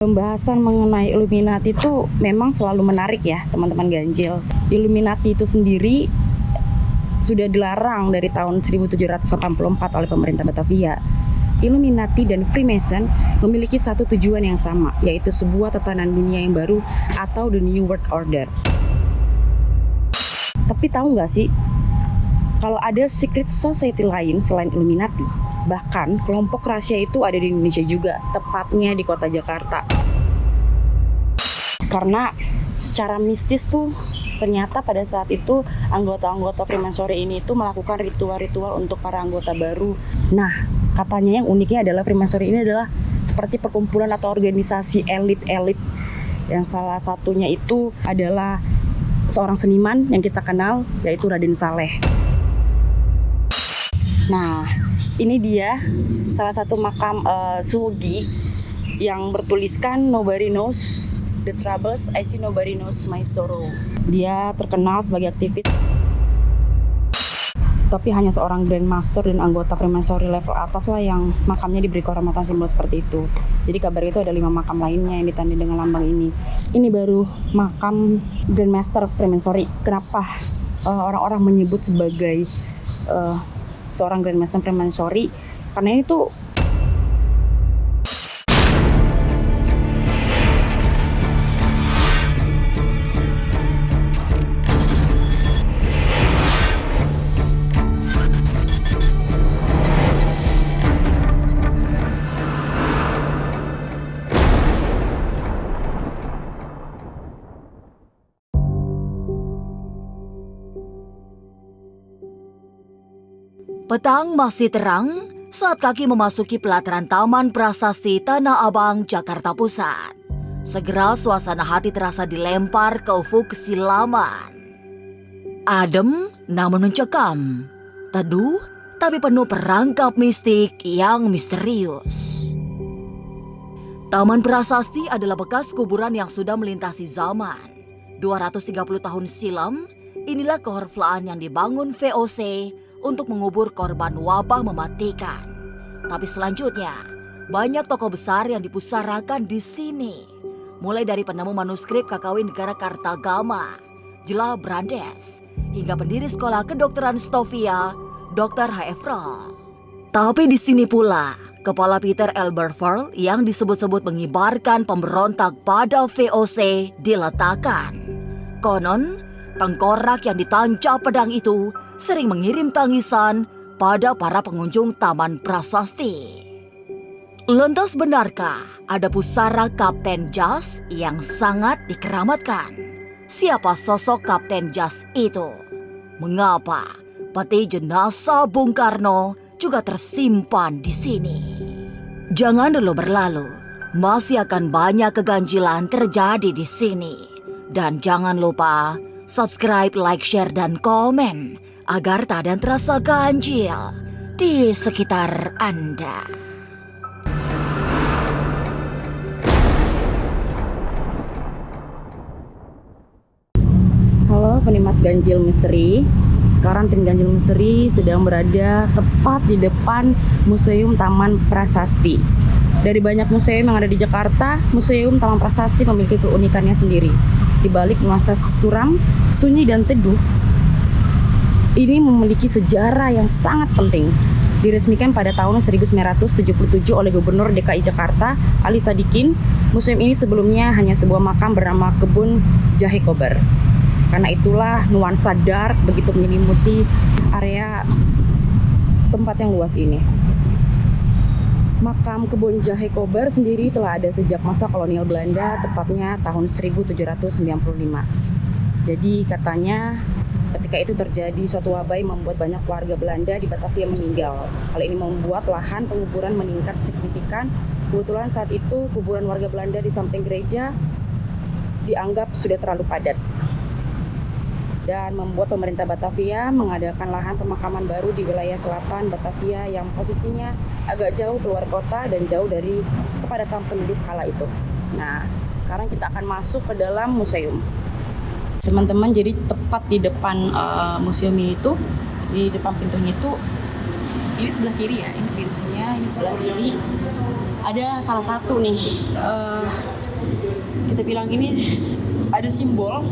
Pembahasan mengenai Illuminati itu memang selalu menarik ya teman-teman ganjil. Illuminati itu sendiri sudah dilarang dari tahun 1784 oleh pemerintah Batavia. Illuminati dan Freemason memiliki satu tujuan yang sama, yaitu sebuah tatanan dunia yang baru atau the New World Order. Tapi tahu nggak sih, kalau ada secret society lain selain Illuminati? Bahkan kelompok rahasia itu ada di Indonesia juga, tepatnya di kota Jakarta. Karena secara mistis tuh ternyata pada saat itu anggota-anggota Freemasonry ini tuh melakukan ritual-ritual untuk para anggota baru. Nah, katanya yang uniknya adalah Freemasonry ini adalah seperti perkumpulan atau organisasi elit-elit, yang salah satunya itu adalah seorang seniman yang kita kenal, yaitu Raden Saleh. Nah, ini dia salah satu makam Sugi yang bertuliskan "Nobody knows the troubles I see, nobody knows my sorrow". Dia terkenal sebagai aktivis, tapi hanya seorang Grandmaster dan anggota Freemasonry level atas lah yang makamnya diberi kehormatan simbol seperti itu. Jadi kabar itu ada 5 makam lainnya yang ditandai dengan lambang ini. Ini baru makam Grandmaster Freemasonry. Kenapa orang-orang menyebut sebagai seorang Grandmaster Freemasonry? Karena ini tuh petang masih terang saat kaki memasuki pelataran Taman Prasasti Tanah Abang, Jakarta Pusat. Segera suasana hati terasa dilempar ke ufuk kesilaman. Adem namun mencekam, teduh tapi penuh perangkap mistik yang misterius. Taman Prasasti adalah bekas kuburan yang sudah melintasi zaman. 230 tahun silam, inilah kehorflaan yang dibangun VOC untuk mengubur korban wabah mematikan. Tapi selanjutnya, banyak tokoh besar yang dipusarakan di sini. Mulai dari penemu manuskrip Kakawin Negara Kartagama, Jela Brandes, hingga pendiri sekolah kedokteran Stovia, Dr. H.F. Roll. Tapi di sini pula, kepala Peter Elberfeld yang disebut-sebut mengibarkan pemberontak pada VOC diletakkan. Konon, tengkorak yang ditancap pedang itu sering mengirim tangisan pada para pengunjung Taman Prasasti. Lantas benarkah ada pusara Kapten Jas yang sangat dikeramatkan? Siapa sosok Kapten Jas itu? Mengapa peti jenazah Bung Karno juga tersimpan di sini? Jangan dulu berlalu, masih akan banyak keganjilan terjadi di sini. Dan jangan lupa subscribe, like, share, dan komen agar tak ada yang terasa ganjil di sekitar Anda. halo penikmat ganjil misteri. Sekarang tim ganjil misteri sedang berada tepat di depan Museum Taman Prasasti. Dari banyak museum yang ada di Jakarta, Museum Taman Prasasti memiliki keunikannya sendiri. Di balik nuansa suram, sunyi, dan teduh, ini memiliki sejarah yang sangat penting. Diresmikan pada tahun 1977 oleh Gubernur DKI Jakarta, Ali Sadikin. Museum ini sebelumnya hanya sebuah makam bernama Kebun Jahe Kober. Karena itulah nuansa dark begitu menyelimuti area tempat yang luas ini. Makam Kebun Jahe Kober sendiri telah ada sejak masa kolonial Belanda, tepatnya tahun 1795. Jadi katanya ketika itu terjadi suatu wabah yang membuat banyak warga Belanda di Batavia meninggal. Hal ini membuat lahan penguburan meningkat signifikan. Kebetulan saat itu kuburan warga Belanda di samping gereja dianggap sudah terlalu padat, dan membuat pemerintah Batavia mengadakan lahan pemakaman baru di wilayah selatan Batavia yang posisinya agak jauh keluar kota dan jauh dari kepadatan penduduk kala itu. Nah, sekarang kita akan masuk ke dalam museum. Teman-teman, jadi tepat di depan museum ini tuh, di depan pintunya itu, ini sebelah kiri ya, ini pintunya, ini sebelah kiri. ada salah satu nih, kita bilang ini ada simbol,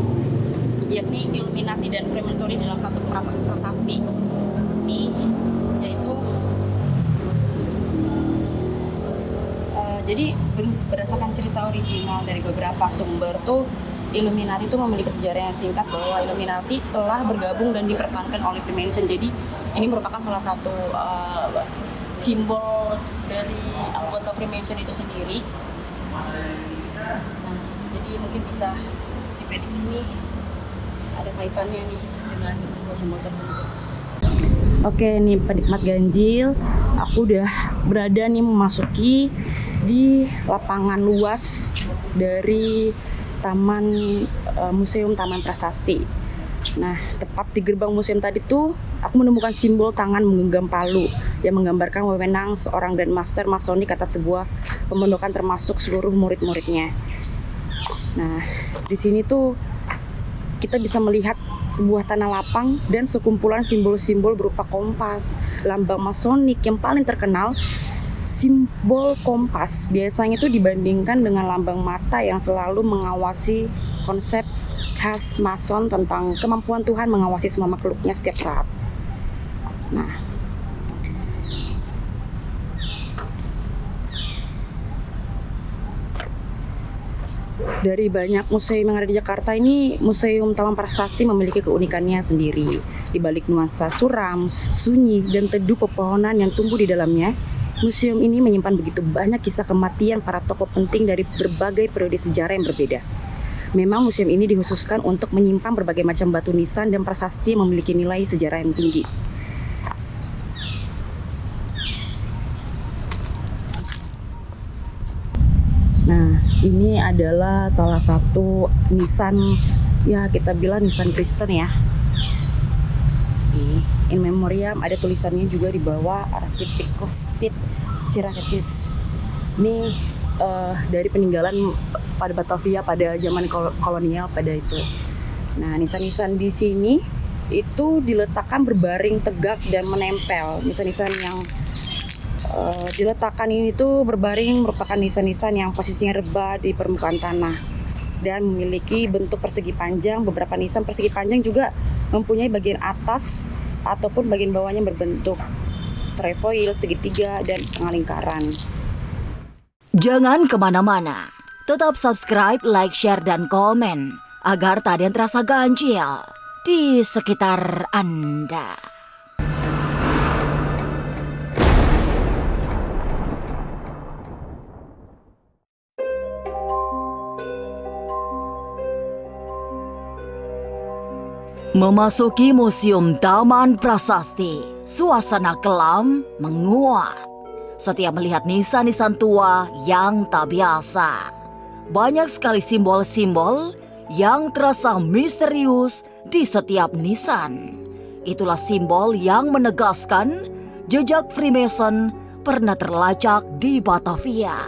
yakni Illuminati dan Freemasonry dalam satu prasasti. Ini yaitu jadi berdasarkan cerita original dari beberapa sumber tuh, Illuminati itu memiliki sejarah yang singkat bahwa Illuminati telah bergabung dan dipertahankan oleh Freemason. Jadi ini merupakan salah satu simbol dari anggota Freemason itu sendiri. Nah, jadi mungkin bisa diprediksi nih ada kaitannya nih dengan simbol-simbol tertentu. Oke nih penikmat ganjil, aku udah berada nih memasuki di lapangan luas dari Museum Taman Prasasti. Nah, tepat di gerbang museum tadi tuh aku menemukan simbol tangan menggenggam palu yang menggambarkan wewenang seorang Grandmaster Masonik atas sebuah pemondokan termasuk seluruh murid-muridnya. Nah, di sini tuh kita bisa melihat sebuah tanah lapang dan sekumpulan simbol-simbol berupa kompas, lambang Masonik yang paling terkenal. Simbol kompas biasanya itu dibandingkan dengan lambang mata yang selalu mengawasi konsep khas Mason tentang kemampuan Tuhan mengawasi semua makhluknya setiap saat. Nah, dari banyak museum yang ada di Jakarta ini, Museum Taman Prasasti memiliki keunikannya sendiri. Di balik nuansa suram, sunyi, dan teduh pepohonan yang tumbuh di dalamnya, museum ini menyimpan begitu banyak kisah kematian para tokoh penting dari berbagai periode sejarah yang berbeda. Memang museum ini dikhususkan untuk menyimpan berbagai macam batu nisan dan prasasti yang memiliki nilai sejarah yang tinggi. Nah, ini adalah salah satu nisan, ya kita bilang nisan Kristen ya. In memoriam, ada tulisannya juga di bawah, Archipicus Tit Siracesis. Ini dari peninggalan pada Batavia pada zaman kolonial pada itu. Nah, nisan-nisan di sini itu diletakkan berbaring tegak dan menempel. Nisan-nisan yang diletakkan ini tuh berbaring merupakan nisan-nisan yang posisinya rebah di permukaan tanah dan memiliki bentuk persegi panjang. Beberapa nisan persegi panjang juga mempunyai bagian atas ataupun bagian bawahnya berbentuk trefoil, segitiga, dan setengah lingkaran. Jangan kemana-mana, tetap subscribe, like, share, dan komen agar tak ada yang terasa ganjil di sekitar Anda. Memasuki Museum Taman Prasasti, suasana kelam menguat. Setiap melihat nisan-nisan tua yang tak biasa. Banyak sekali simbol-simbol yang terasa misterius di setiap nisan. Itulah simbol yang menegaskan jejak Freemason pernah terlacak di Batavia.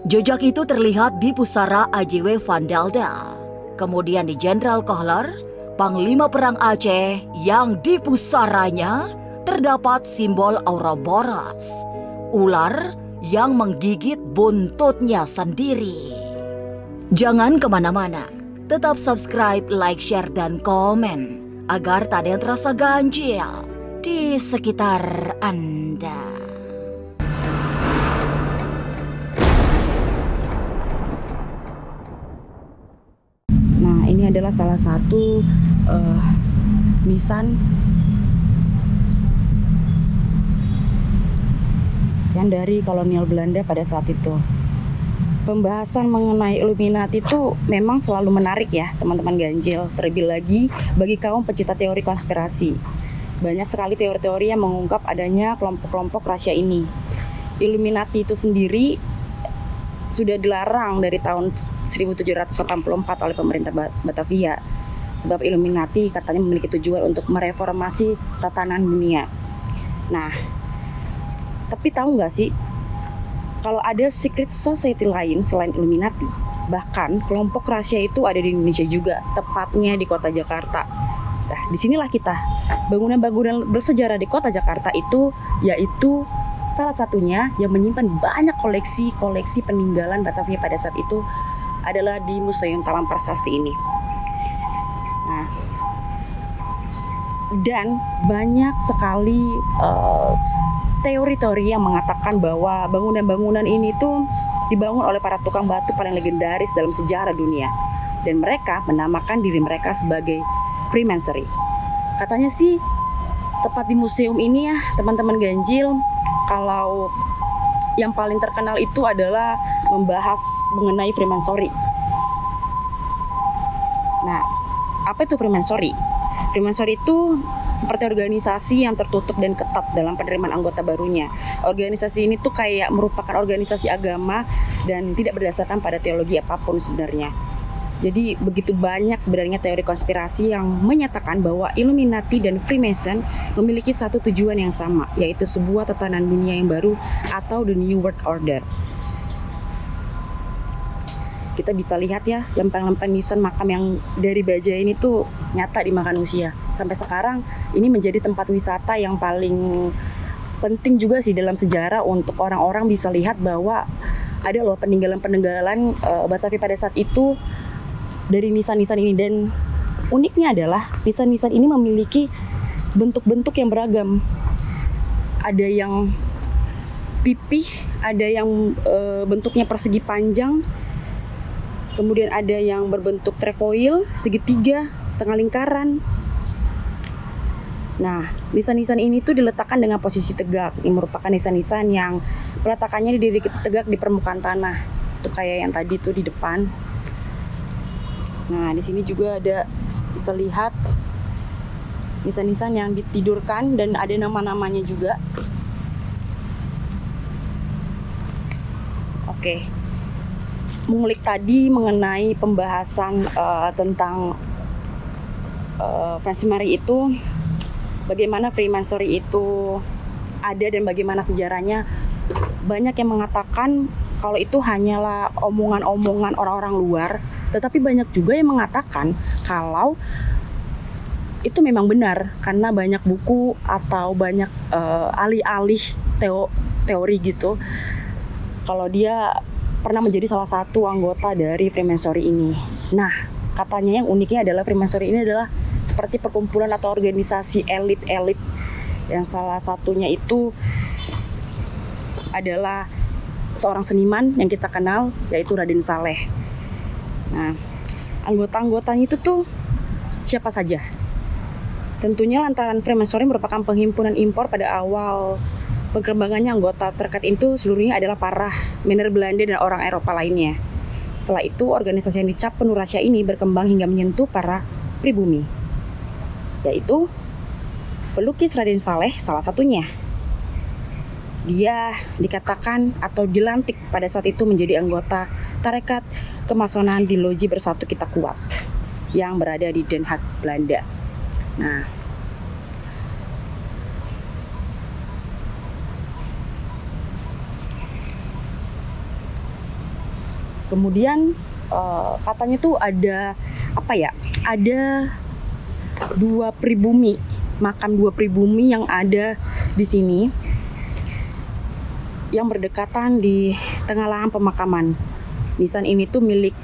Jejak itu terlihat di pusara AJW Van Daldel, kemudian di Jenderal Kohler, Panglima Perang Aceh, yang di pusaranya terdapat simbol Ouroboros, ular yang menggigit buntutnya sendiri. Jangan kemana-mana, tetap subscribe, like, share, dan komen agar tak ada yang terasa ganjil di sekitar Anda. Nah, ini adalah salah satu nisan yang dari kolonial Belanda pada saat itu. Pembahasan mengenai Illuminati itu memang selalu menarik ya teman-teman ganjil, terlebih lagi bagi kaum pecinta teori konspirasi. Banyak sekali teori-teori yang mengungkap adanya kelompok-kelompok rahasia ini. Illuminati itu sendiri sudah dilarang dari tahun 1784 oleh pemerintah Batavia. Sebab Illuminati katanya memiliki tujuan untuk mereformasi tatanan dunia. Nah, tapi tahu nggak sih, kalau ada secret society lain selain Illuminati, bahkan kelompok rahasia itu ada di Indonesia juga, tepatnya di kota Jakarta. Nah, disinilah kita. Bangunan-bangunan bersejarah di kota Jakarta itu yaitu Salah satunya yang menyimpan banyak koleksi peninggalan Batavia pada saat itu adalah di Museum Taman Prasasti ini. Nah, dan banyak sekali teori-teori yang mengatakan bahwa bangunan-bangunan ini tuh dibangun oleh para tukang batu paling legendaris dalam sejarah dunia. Dan mereka menamakan diri mereka sebagai Freemasonry. Katanya sih tepat di museum ini ya teman-teman ganjil, kalau yang paling terkenal itu adalah membahas mengenai Freemasonry. Nah, apa itu Freemasonry? Freemasonry itu seperti organisasi yang tertutup dan ketat dalam penerimaan anggota barunya. Organisasi ini tuh kayak merupakan organisasi agama dan tidak berdasarkan pada teologi apapun sebenarnya. Jadi begitu banyak sebenarnya teori konspirasi yang menyatakan bahwa Illuminati dan Freemason memiliki satu tujuan yang sama, yaitu sebuah tatanan dunia yang baru atau the New World Order. Kita bisa lihat ya, lempeng-lempeng nisan makam yang dari baja ini tuh nyata di manusia. Sampai sekarang ini menjadi tempat wisata yang paling penting juga sih dalam sejarah untuk orang-orang bisa lihat bahwa ada loh peninggalan-peninggalan Batavia pada saat itu dari nisan-nisan ini. Dan uniknya adalah nisan-nisan ini memiliki bentuk-bentuk yang beragam. Ada yang pipih, ada yang bentuknya persegi panjang, kemudian ada yang berbentuk trefoil, segitiga, setengah lingkaran. Nah, nisan-nisan ini tuh diletakkan dengan posisi tegak. Ini merupakan nisan-nisan yang peletakannya tegak di permukaan tanah. Itu kayak yang tadi tuh di depan. Nah, di sini juga ada, bisa lihat nisan-nisan yang ditidurkan dan ada nama-namanya juga. Oke. Mengulik tadi mengenai pembahasan tentang Freemasonry itu, bagaimana Freemasonry itu ada dan bagaimana sejarahnya. Banyak yang mengatakan kalau itu hanyalah omongan-omongan orang-orang luar, tetapi banyak juga yang mengatakan kalau itu memang benar karena banyak buku atau banyak alih-alih teori gitu kalau dia pernah menjadi salah satu anggota dari Freemasonry ini. Nah, katanya yang uniknya adalah Freemasonry ini adalah seperti perkumpulan atau organisasi elit-elit yang salah satunya itu adalah seorang seniman yang kita kenal, yaitu Raden Saleh. Nah, anggota-anggotanya itu tuh siapa saja? Tentunya lantaran Freemasonry merupakan penghimpunan impor pada awal pengembangannya, anggota terkait itu seluruhnya adalah para miner Belanda dan orang Eropa lainnya. Setelah itu, organisasi yang dicap penuh rahasia ini berkembang hingga menyentuh para pribumi, yaitu pelukis Raden Saleh salah satunya. Dia dikatakan atau dilantik pada saat itu menjadi anggota tarekat kemasonan di Loji Bersatu Kita Kuat yang berada di Den Haag, Belanda. Nah, kemudian katanya tuh ada ada makam dua pribumi yang ada di sini yang berdekatan di tengah lahan pemakaman. Nisan ini tuh milik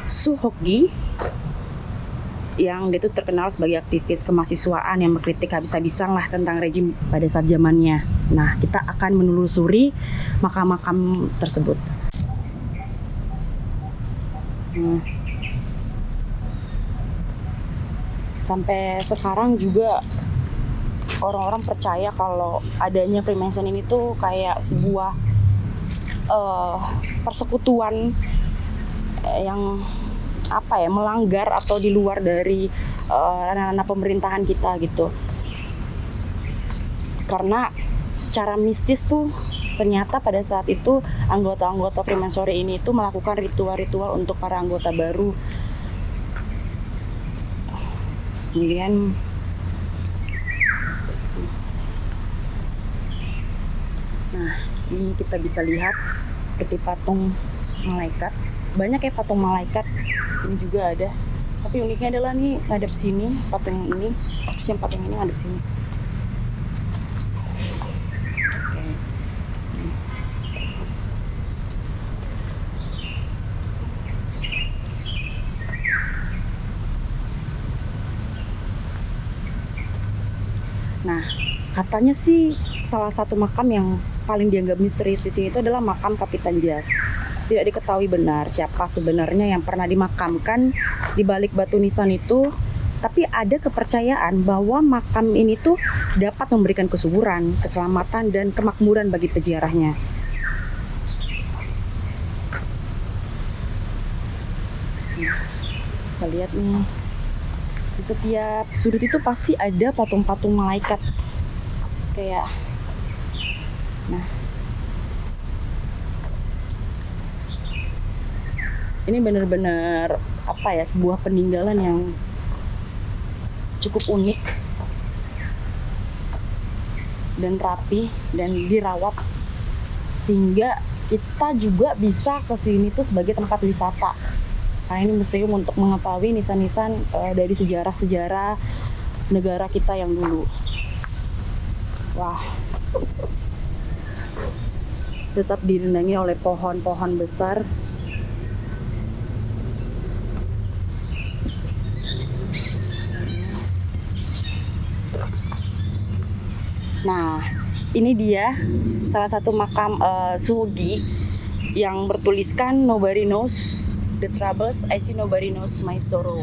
Su Hokgi yang dia tuh terkenal sebagai aktivis kemahasiswaan yang mengkritik habis-habisan lah tentang rejim pada saat zamannya. Nah, kita akan menelusuri makam-makam tersebut. Sampai sekarang juga orang-orang percaya kalau adanya Freemason ini tuh kayak sebuah persekutuan yang melanggar atau di luar dari ranah pemerintahan kita gitu. Karena secara mistis tuh ternyata pada saat itu anggota-anggota Freemasonry ini tuh melakukan ritual-ritual untuk para anggota baru. Kemudian ini kita bisa lihat seperti patung malaikat. Banyak ya patung malaikat. Sini juga ada. Tapi uniknya adalah nih ngadep sini patung yang ini, terus yang patung ini ngadep sini. Oke. Katanya sih salah satu makam yang paling dianggap misterius di sini itu adalah makam Kapitan Jas. Tidak diketahui benar siapa sebenarnya yang pernah dimakamkan di balik batu nisan itu, tapi ada kepercayaan bahwa makam ini tuh dapat memberikan kesuburan, keselamatan, dan kemakmuran bagi peziarahnya. Bisa lihat nih, di setiap sudut itu pasti ada patung-patung malaikat. Kayak, nah, ini benar-benar apa ya, sebuah peninggalan yang cukup unik dan rapi dan dirawat, sehingga kita juga bisa ke sini tuh sebagai tempat wisata. Karena ini museum untuk mengetahui nisan-nisan dari sejarah-sejarah negara kita yang dulu. Wah, tetap dirindangi oleh pohon-pohon besar. Nah, ini dia salah satu makam Sugi yang bertuliskan "Nobody knows the troubles I see, nobody knows my sorrow."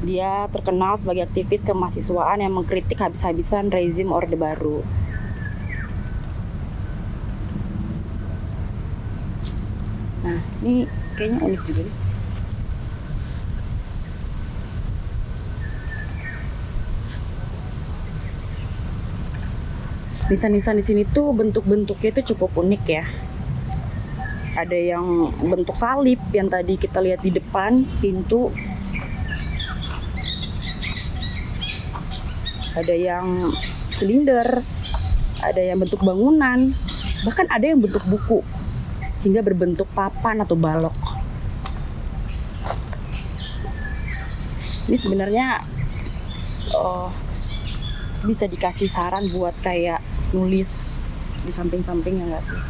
Dia terkenal sebagai aktivis kemahasiswaan yang mengkritik habis-habisan rezim Orde Baru. Nah, ini kayaknya unik juga nih. Nisan-nisan di sini tuh bentuk-bentuknya itu cukup unik ya. Ada yang bentuk salib yang tadi kita lihat di depan pintu. Ada yang silinder, ada yang bentuk bangunan, bahkan ada yang bentuk buku, hingga berbentuk papan atau balok. Ini sebenarnya bisa dikasih saran buat kayak nulis di samping-sampingnya nggak sih?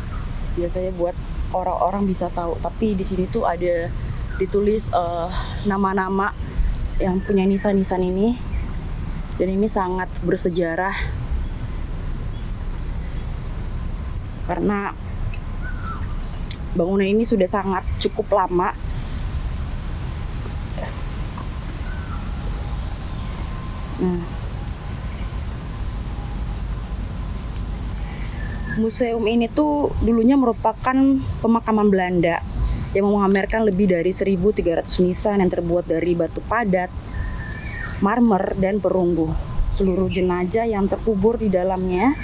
Biasanya buat orang-orang bisa tahu. Tapi di sini tuh ada ditulis nama-nama yang punya nisan-nisan ini. Dan ini sangat bersejarah karena bangunan ini sudah sangat cukup lama. Nah, museum ini tuh dulunya merupakan pemakaman Belanda yang memamerkan lebih dari 1.300 nisan yang terbuat dari batu padat, marmer, dan perunggu. Seluruh jenazah yang terkubur di dalamnya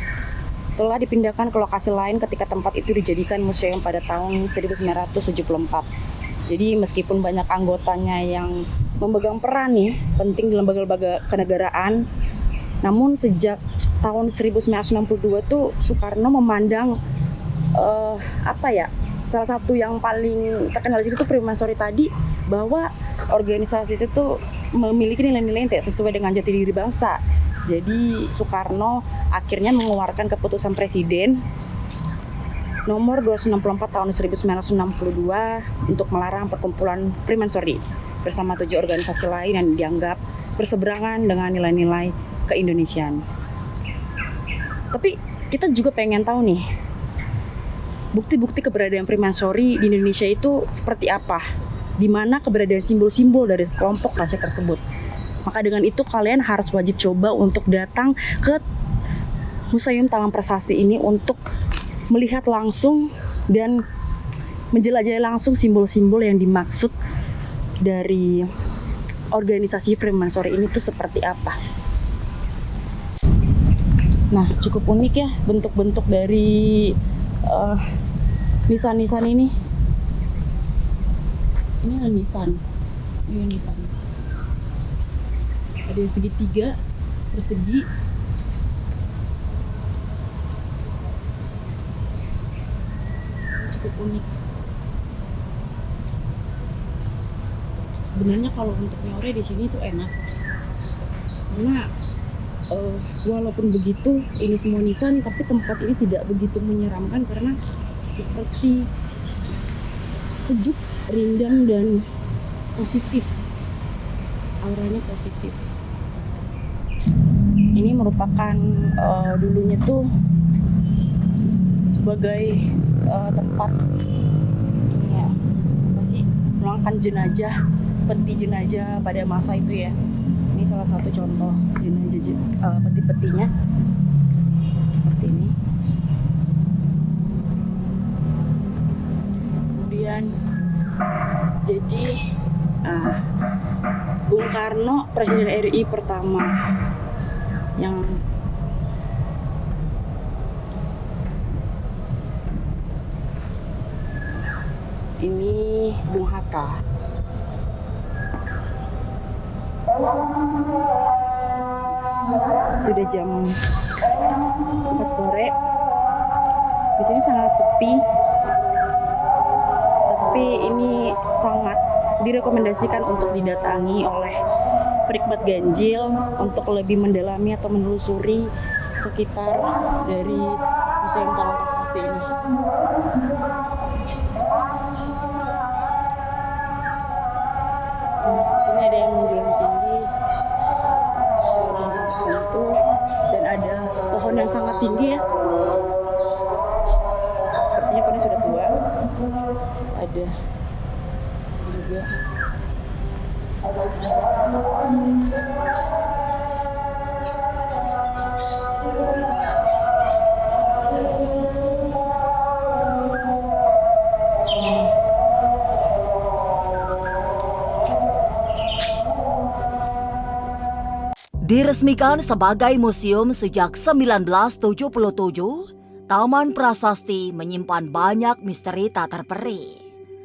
telah dipindahkan ke lokasi lain ketika tempat itu dijadikan museum pada tahun 1974. Jadi meskipun banyak anggotanya yang memegang peran nih penting di lembaga-lembaga kenegaraan, namun sejak tahun 1962 tuh Soekarno memandang salah satu yang paling terkenal di situ tuh Freemasonry tadi, bahwa organisasi itu tuh memiliki nilai-nilai yang tidak sesuai dengan jati diri bangsa. Jadi Soekarno akhirnya mengeluarkan keputusan Presiden nomor 264 tahun 1962 untuk melarang perkumpulan Freemasonry bersama 7 organisasi lain yang dianggap berseberangan dengan nilai-nilai keindonesiaan. Tapi kita juga pengen tahu nih, bukti-bukti keberadaan Freemasonry di Indonesia itu seperti apa? Di mana keberadaan simbol-simbol dari kelompok rahasia tersebut. Maka dengan itu kalian harus wajib coba untuk datang ke Museum Taman Prasasti ini untuk melihat langsung dan menjelajahi langsung simbol-simbol yang dimaksud dari organisasi Freemasonry ini tuh seperti apa. Nah, cukup unik ya bentuk-bentuk dari nisan-nisan ini. Ini ada nisan. Ini nisan. Ada yang segitiga, persegi. Cukup unik. Sebenarnya kalau untuk nyore di sini tuh enak. Karena walaupun begitu ini semua nisan, tapi tempat ini tidak begitu menyeramkan karena seperti sejuk, rindang, dan positif. Auranya positif. Ini merupakan dulunya tuh sebagai tempat ya, masih menuangkan jenazah, peti jenazah pada masa itu ya. Ini salah satu contoh jenazah peti-petinya seperti ini. Kemudian jadi Bung Karno, Presiden RI pertama, yang ini Bung Hatta. Sudah jam 4 sore. Di sini sangat sepi. Tapi ini sangat direkomendasikan untuk didatangi oleh penikmat ganjil untuk lebih mendalami atau menelusuri sekitar dari Museum Taman Prasasti ini. Di sini ada yang menjulang tinggi, itu, dan ada pohon yang sangat tinggi ya. Sepertinya pohonnya sudah tua. Terus ada juga Diresmikan sebagai museum sejak 1977, Taman Prasasti menyimpan banyak misteri tak terperi.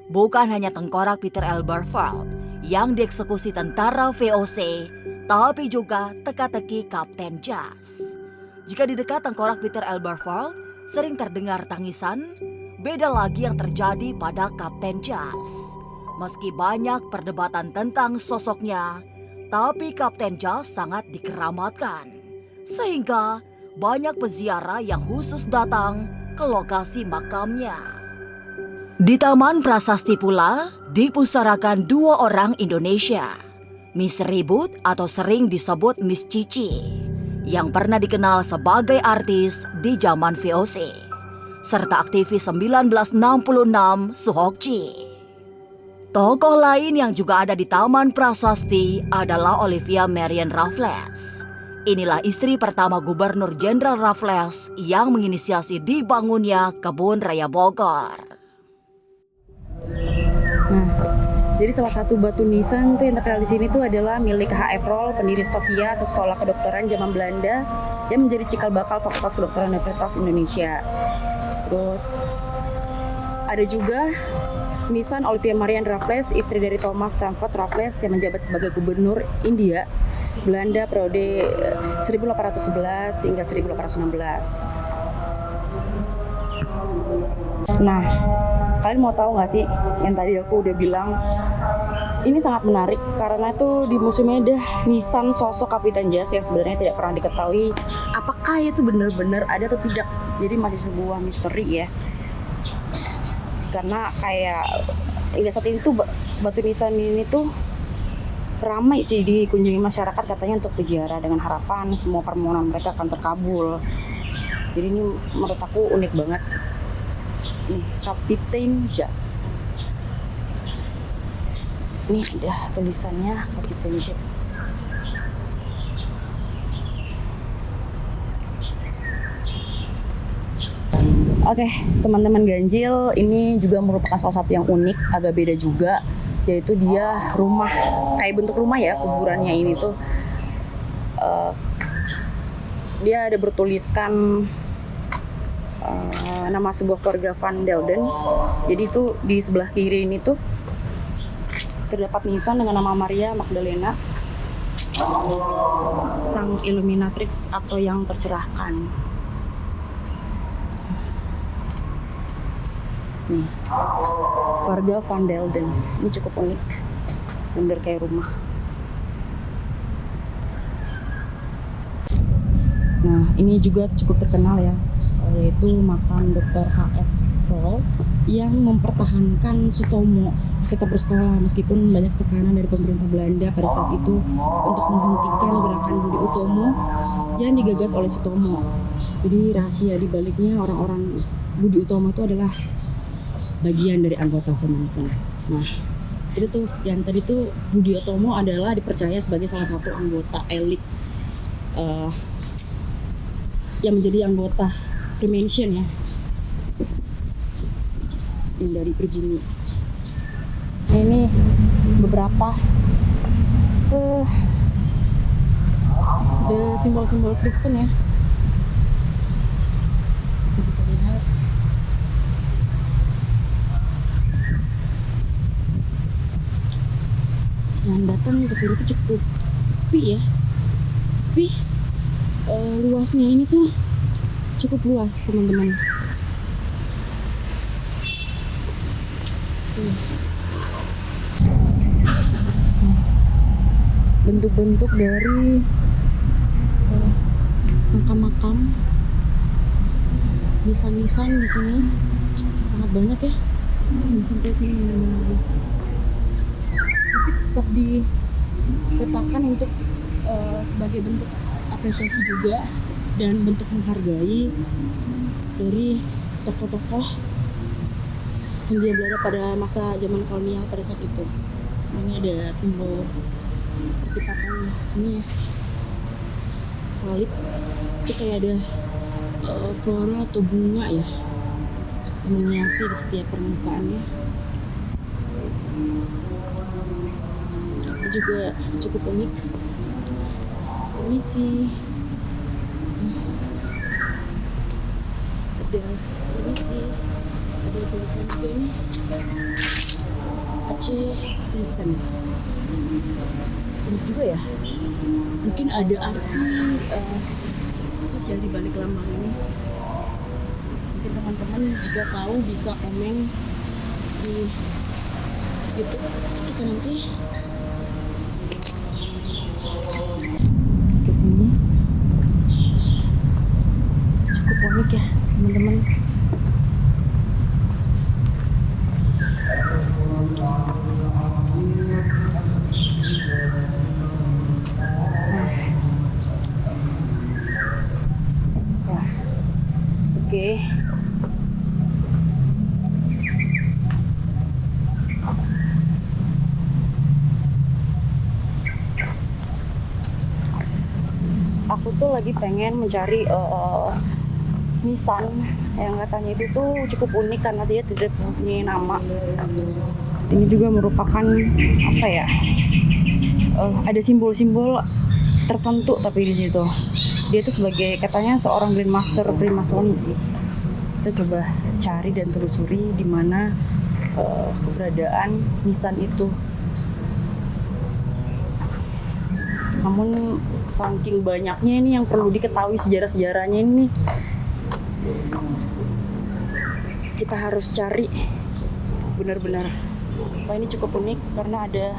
Bukan hanya tengkorak Peter Elberfeld yang dieksekusi tentara VOC, tapi juga teka-teki Kapten Jas. Jika di dekat tengkorak Peter Elberfeld sering terdengar tangisan, beda lagi yang terjadi pada Kapten Jas. Meski banyak perdebatan tentang sosoknya, tapi Kapten Jas sangat dikeramatkan, sehingga banyak peziarah yang khusus datang ke lokasi makamnya. Di Taman Prasasti pula dipusarakan dua orang Indonesia, Miss Ribut atau sering disebut Miss Cici, yang pernah dikenal sebagai artis di zaman VOC, serta aktivis 1966 Suhokji. Tokoh lain yang juga ada di Taman Prasasti adalah Olivia Marian Raffles. Inilah istri pertama Gubernur Jenderal Raffles yang menginisiasi dibangunnya Kebun Raya Bogor. Nah, jadi salah satu batu nisan tuh yang terkenal di sini tuh adalah milik H.F. Roll, pendiri Stovia atau Sekolah Kedokteran zaman Belanda yang menjadi cikal bakal Fakultas Kedokteran Universitas Indonesia. Terus ada juga nisan Olivia Marian Raffles, istri dari Thomas Stamford Raffles yang menjabat sebagai Gubernur India Belanda periode 1811 hingga 1816. Nah, kalian mau tahu nggak sih yang tadi aku udah bilang? Ini sangat menarik karena itu di museumnya ada nisan sosok Kapten Jas yang sebenarnya tidak pernah diketahui apakah itu benar-benar ada atau tidak. Jadi masih sebuah misteri ya. Karena kayak hingga saat ini tuh batu nisan ini tuh ramai sih dikunjungi masyarakat katanya untuk berziarah dengan harapan semua permohonan mereka akan terkabul. Jadi ini menurut aku unik banget. Nih, Kapten Jas. Ini ada tulisannya Kapten Jas. Oke, teman-teman ganjil, ini juga merupakan salah satu yang unik, agak beda juga, yaitu dia rumah, kayak bentuk rumah ya, kuburannya ini tuh. Dia ada bertuliskan nama sebuah keluarga Van Delden. Jadi itu di sebelah kiri ini tuh terdapat nisan dengan nama Maria Magdalena, Sang Illuminatrix atau yang tercerahkan. Nih, keluarga Van Delden. Ini cukup unik, bener kayak rumah. Nah, ini juga cukup terkenal ya, yaitu makam Dr. H.F. Roll yang mempertahankan Sutomo tetap bersekolah meskipun banyak tekanan dari pemerintah Belanda pada saat itu untuk menghentikan gerakan Budi Utomo yang digagas oleh Sutomo. Jadi rahasia di baliknya orang-orang Budi Utomo itu adalah bagian dari anggota Freemason. Nah, itu tuh yang tadi tuh Budi Utomo adalah dipercaya sebagai salah satu anggota elit yang menjadi anggota Freemason ya, yang dari pribumi. Nah, ini beberapa simbol-simbol Kristen ya. Kita bisa lihat. Yang datang ke sini tuh cukup sepi ya. Tapi luasnya ini tuh cukup luas teman-teman. Bentuk-bentuk dari makam-makam, nisan-nisan di sini sangat banyak ya. Sampai sini mana-mana. Tapi tetap dipetakan untuk sebagai bentuk apresiasi juga dan bentuk menghargai dari tokoh-tokoh Hindia Belanda pada masa zaman kolonial pada saat itu. Nah, ini ada simbol pertipatan ini ya, salib. Itu kayak ada flora atau bunga ya yang menghiasi di setiap permukaannya. Ini juga cukup unik. Ini sih ada tulisan juga ini Aceh Tesen. Unik juga ya, mungkin ada arti khusus ya di balik lambang ini. Mungkin teman-teman jika tahu bisa komen di YouTube kita nanti. Ke sini cukup unik ya teman-teman. Oke. Aku tuh lagi pengen mencari nisan yang katanya itu tuh cukup unik karena dia tidak mempunyai nama. Ini juga merupakan apa ya? Ada simbol-simbol tertentu tapi di situ. Dia tuh sebagai katanya seorang Grandmaster Freemasoni sih. Kita coba cari dan telusuri di mana keberadaan nisan itu. Namun saking banyaknya ini yang perlu diketahui sejarah-sejarahnya ini, kita harus cari benar-benar. Wah, ini cukup unik karena ada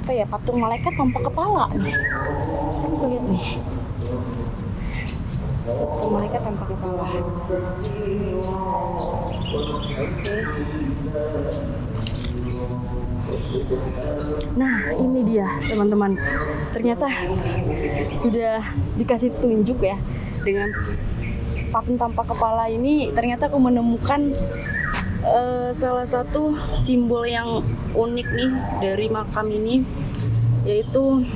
apa ya, patung malaikat tanpa kepala nih. Kita bisa lihat nih. Patung malaikat tanpa kepala. Nah, ini dia teman-teman. Ternyata sudah dikasih tunjuk ya dengan patung tanpa kepala ini. Ternyata aku menemukan salah satu simbol yang unik nih dari makam ini, yaitu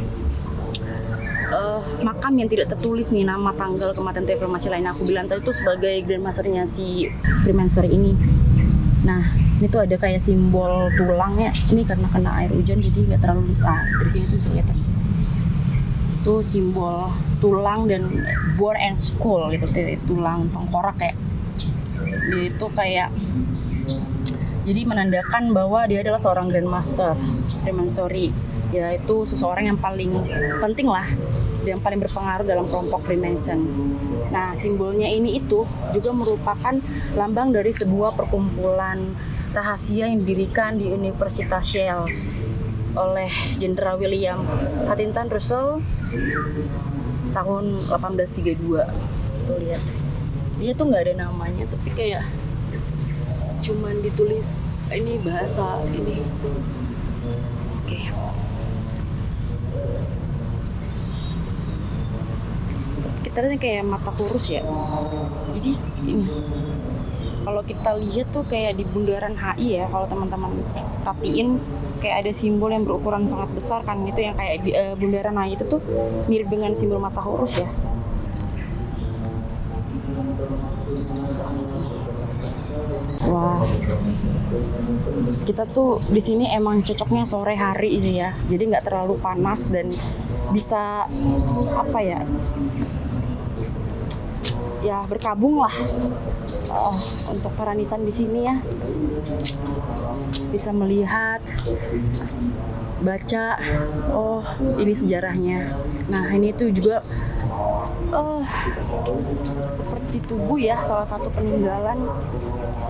makam yang tidak tertulis nih nama, tanggal kematian, informasi lain. Aku bilang tadi itu sebagai Grandmasternya si Freemason ini. Nah, ini tuh ada kayak simbol tulangnya. Ini karena kena air hujan jadi nggak terlalu dari sini tuh bisa kelihatan. Itu simbol tulang dan bone and skull gitu, tulang tengkorak kayak. Dia itu kayak jadi menandakan bahwa dia adalah seorang Grandmaster Freemasonry, yaitu seseorang yang paling penting lah, yang paling berpengaruh dalam kelompok Freemason. Nah, simbolnya ini itu juga merupakan lambang dari sebuah perkumpulan rahasia yang didirikan di Universitas Yale oleh Jenderal William Huntington Russell tahun 1832. Tuh lihat, dia tuh nggak ada namanya, tapi kayak cuman ditulis ini bahasa ini. Oke. Kita lihat kayak mata kurus ya. Jadi ini kalau kita lihat tuh kayak di bundaran HI ya, kalau teman-teman perhatiin kayak ada simbol yang berukuran sangat besar kan, itu yang kayak di bundaran HI itu tuh mirip dengan simbol mata huruf ya. Wah, kita tuh di sini emang cocoknya sore hari sih ya, jadi nggak terlalu panas dan bisa apa ya, ya berkabung lah untuk para nisan di sini ya, bisa melihat, baca, oh ini sejarahnya. Nah ini tuh juga seperti tubuh ya, salah satu peninggalan,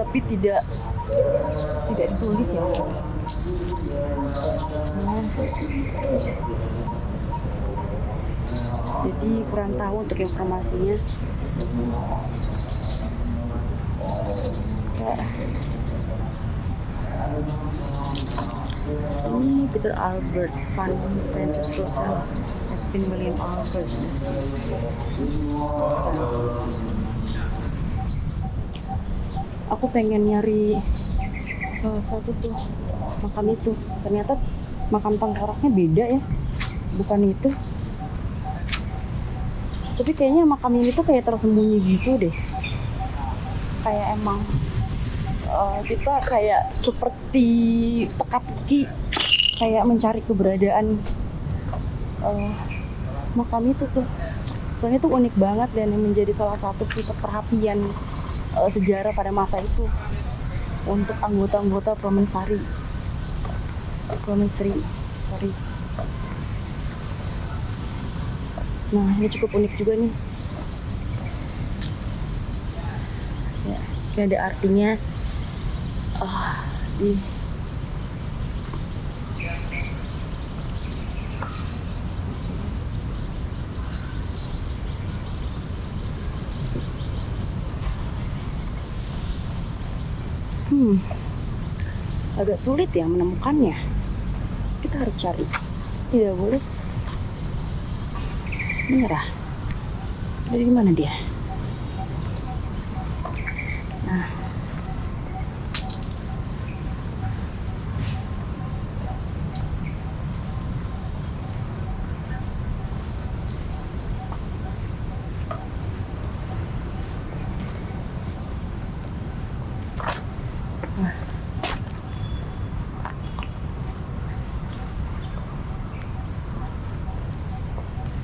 tapi tidak ditulis ya. Nah, jadi kurang tahu untuk informasinya. Ini Peter Albert van Ventus Russell has been William Albert Estes. Aku pengen nyari salah satu tuh makam itu, ternyata makam tengkoraknya beda ya, bukan itu. Tapi kayaknya makam ini tuh kayak tersembunyi gitu deh, kayak emang kita kayak seperti teka-teki kayak mencari keberadaan makam itu tuh. Soalnya tuh unik banget dan menjadi salah satu pusat perhatian sejarah pada masa itu untuk anggota-anggota Promensari. Nah ini cukup unik juga nih ya, ini ada artinya di agak sulit ya menemukannya. Kita harus cari, tidak boleh menyerah. Dari mana dia? Nah,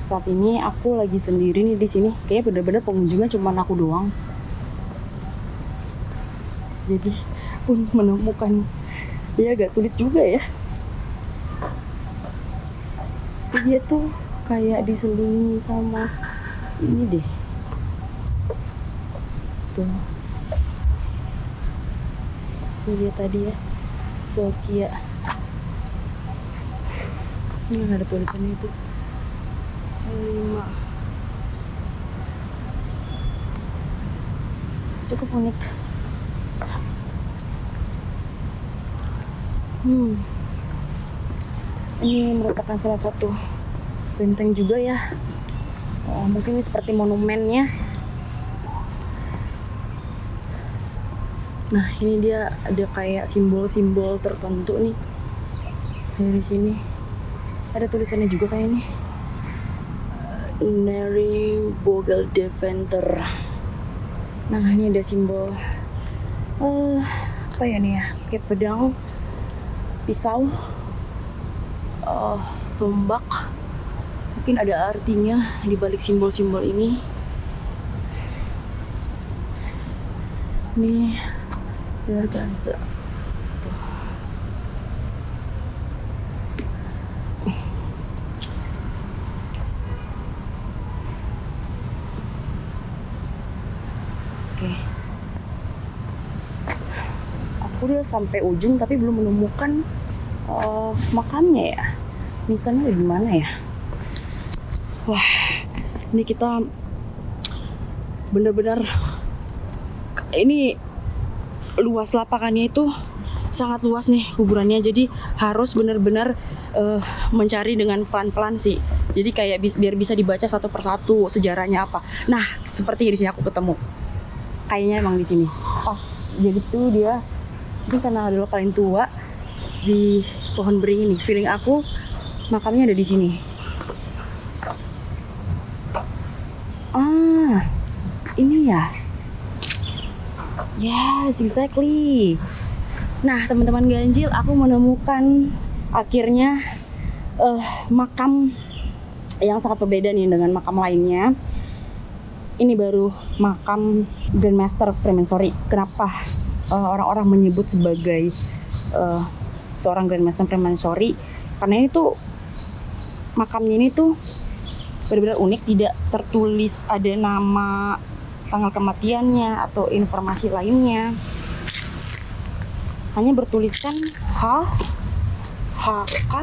saat ini aku lagi sendiri nih di sini. Kayaknya bener-bener pengunjungnya cuma aku doang. Jadi pun menemukan dia agak sulit juga ya. Dia tuh kayak diselingi sama ini deh. Tuh. Ini dia tadi ya. Sokia. Ini ada tulisannya itu. 5. Cukup unik. Ini merupakan salah satu benteng juga ya. Mungkin ini seperti monumennya. Nah ini dia ada kayak simbol-simbol tertentu nih. Dari sini ada tulisannya juga kayak ini. Neri Vogel Deventer. Nah ini ada simbol apa ya nih ya, kayak pedang, pisau, tombak. Mungkin ada artinya di balik simbol-simbol ini. Nih Berganza. Oke. Aku udah sampai ujung tapi belum menemukan makamnya ya. Misalnya di mana ya? Wah, Ini kita benar-benar, ini luas lapangannya itu sangat luas nih kuburannya, jadi harus benar-benar mencari dengan pelan-pelan sih. Jadi kayak biar bisa dibaca satu persatu sejarahnya apa. Nah, seperti di sini aku ketemu. Kayaknya emang di sini. Pas jadi tuh dia ini karena adalah paling tua di pohon beringin nih. Feeling aku makamnya ada di sini. Ah, ini ya. Yes, exactly. Nah, teman-teman ganjil, aku menemukan akhirnya makam yang sangat berbeda nih dengan makam lainnya. Ini baru makam Grandmaster Freemasonry. Kenapa orang-orang menyebut sebagai seorang Grandmaster Freemasonry? Karena ini tuh makamnya ini tuh benar-benar unik, tidak tertulis ada nama, tanggal kematiannya atau informasi lainnya. Hanya bertuliskan HK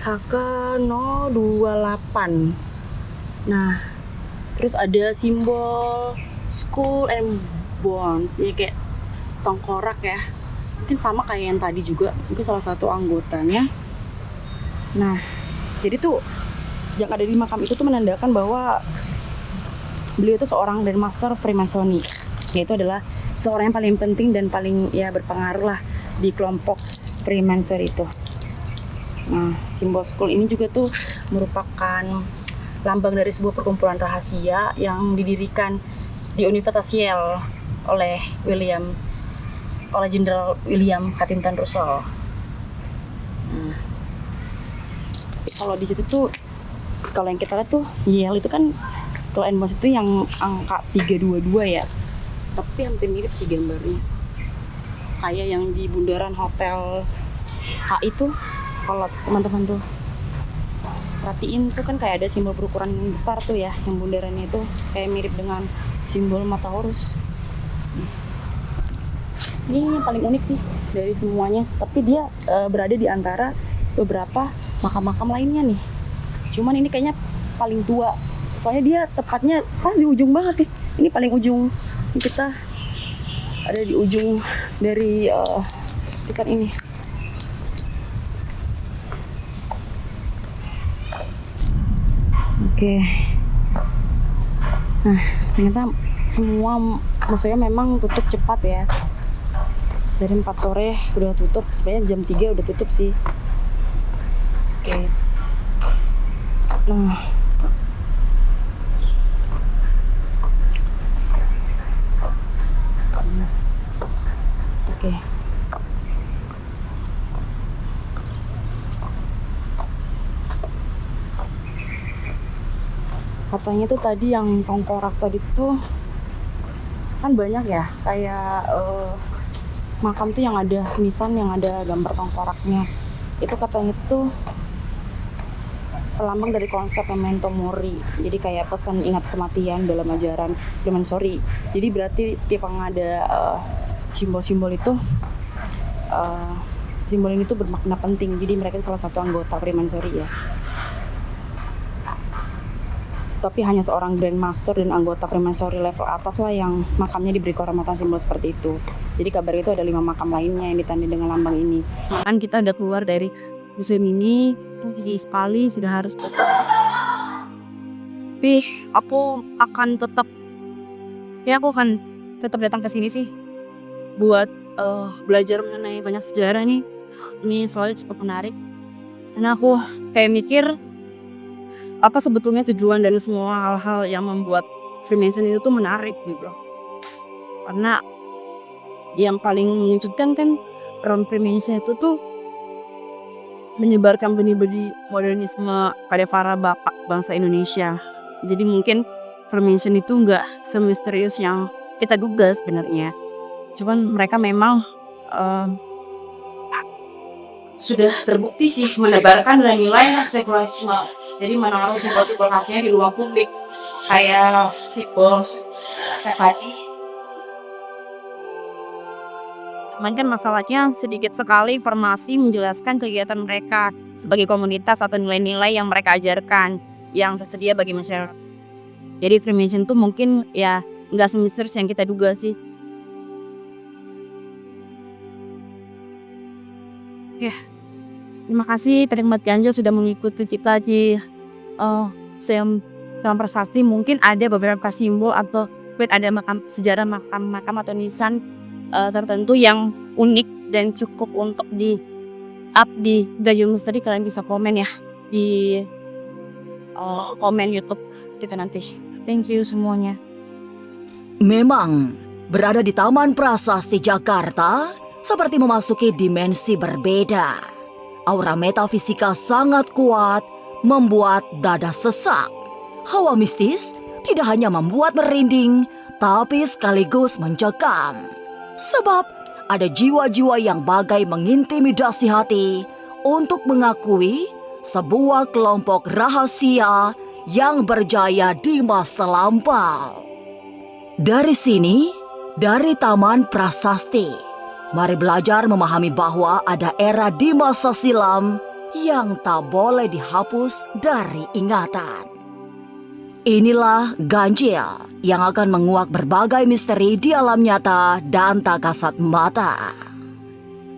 028. Nah, terus ada simbol Skull and Bones, ya kayak tengkorak ya. Mungkin sama kayak yang tadi juga, mungkin salah satu anggotanya. Nah, jadi tuh yang ada di makam itu tuh menandakan bahwa beliau itu seorang Grandmaster Freemasonry. Yaitu adalah seorang yang paling penting dan paling ya berpengaruh lah di kelompok Freemasonry itu. Nah, simbol skull ini juga tuh merupakan lambang dari sebuah perkumpulan rahasia yang didirikan di Universitas Yale oleh Jenderal William Huntington Russell. Nah, kalau di situ tuh, kalau yang kita lihat tuh Yale itu kan Skull and Bones itu yang angka 322 ya. Tapi hampir mirip sih gambarnya. Kayak yang di bundaran Hotel HI tuh, kalau teman-teman tuh perhatiin tuh kan kayak ada simbol berukuran besar tuh ya, yang bundarannya itu kayak mirip dengan simbol mata Horus. Ini yang paling unik sih dari semuanya, tapi dia berada di antara beberapa makam-makam lainnya nih. Cuman ini kayaknya paling tua, soalnya dia tepatnya pas di ujung banget nih. Ini paling ujung. Kita ada di ujung dari lukisan ini. Oke. Nah, ternyata semua maksudnya memang tutup cepat ya. Dari 4 sore udah tutup, sebenarnya jam 3 udah tutup sih. Oke. Nah, oke. Katanya tuh tadi yang tengkorak tadi tuh kan banyak ya, kayak makam tuh yang ada nisan, yang ada gambar tengkoraknya. Itu katanya tuh lambang dari konsep memento mori. Jadi kayak pesan ingat kematian dalam ajaran Freemasonry. Jadi berarti setiap yang ada simbol-simbol itu simbol ini tuh bermakna penting. Jadi mereka salah satu anggota Freemasonry ya. Tapi hanya seorang Grandmaster dan anggota Freemasonry level atas lah yang makamnya diberi kehormatan simbol seperti itu. Jadi kabar itu ada 5 makam lainnya yang ditandai dengan lambang ini. Kan kita udah keluar dari museum ini, si sekali sudah harus tutup. Tapi aku akan tetap datang ke sini sih buat belajar mengenai banyak sejarah nih. Ini soalnya cukup menarik. Karena aku kayak mikir apa sebetulnya tujuan dan semua hal-hal yang membuat Freemason itu tuh menarik gitu. Karena yang paling mengejutkan kan peran Freemason itu tuh menyebarkan benih-benih modernisme pada para bapak bangsa Indonesia. Jadi mungkin Freemason itu nggak semisterius yang kita duga sebenarnya. Cuman mereka memang sudah terbukti sih menebarkan nilai sekularisme. Jadi menaruh simbol-simbol khasnya di ruang publik, kayak simbol kayak tadi. Cuman kan masalahnya sedikit sekali informasi menjelaskan kegiatan mereka sebagai komunitas atau nilai-nilai yang mereka ajarkan. yang tersedia bagi masyarakat. Jadi Freemason tuh mungkin ya nggak semisterius yang kita duga sih. Ya, terima kasih penikmat ganjil sudah mengikuti kita di Museum Taman Prasasti. Mungkin ada beberapa simbol atau mungkin ada sejarah makam atau nisan tertentu yang unik dan cukup untuk di up di Gayo Misteri. Kalian bisa komen ya di komen YouTube kita nanti. Thank you semuanya. Memang, berada di Taman Prasasti Jakarta seperti memasuki dimensi berbeda. Aura metafisika sangat kuat, membuat dada sesak. Hawa mistis tidak hanya membuat merinding, tapi sekaligus mencekam. Sebab ada jiwa-jiwa yang bagai mengintimidasi hati untuk mengakui sebuah kelompok rahasia yang berjaya di masa lampau. Dari sini, dari Taman Prasasti, mari belajar memahami bahwa ada era di masa silam yang tak boleh dihapus dari ingatan. Inilah Ganjil yang akan menguak berbagai misteri di alam nyata dan tak kasat mata.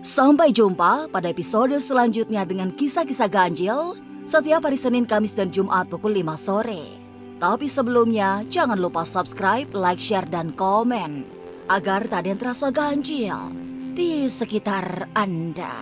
Sampai jumpa pada episode selanjutnya dengan kisah-kisah ganjil setiap hari Senin, Kamis, dan Jumat pukul 5 sore. Tapi sebelumnya jangan lupa subscribe, like, share, dan komen agar tak ada yang terasa ganjil di sekitar Anda.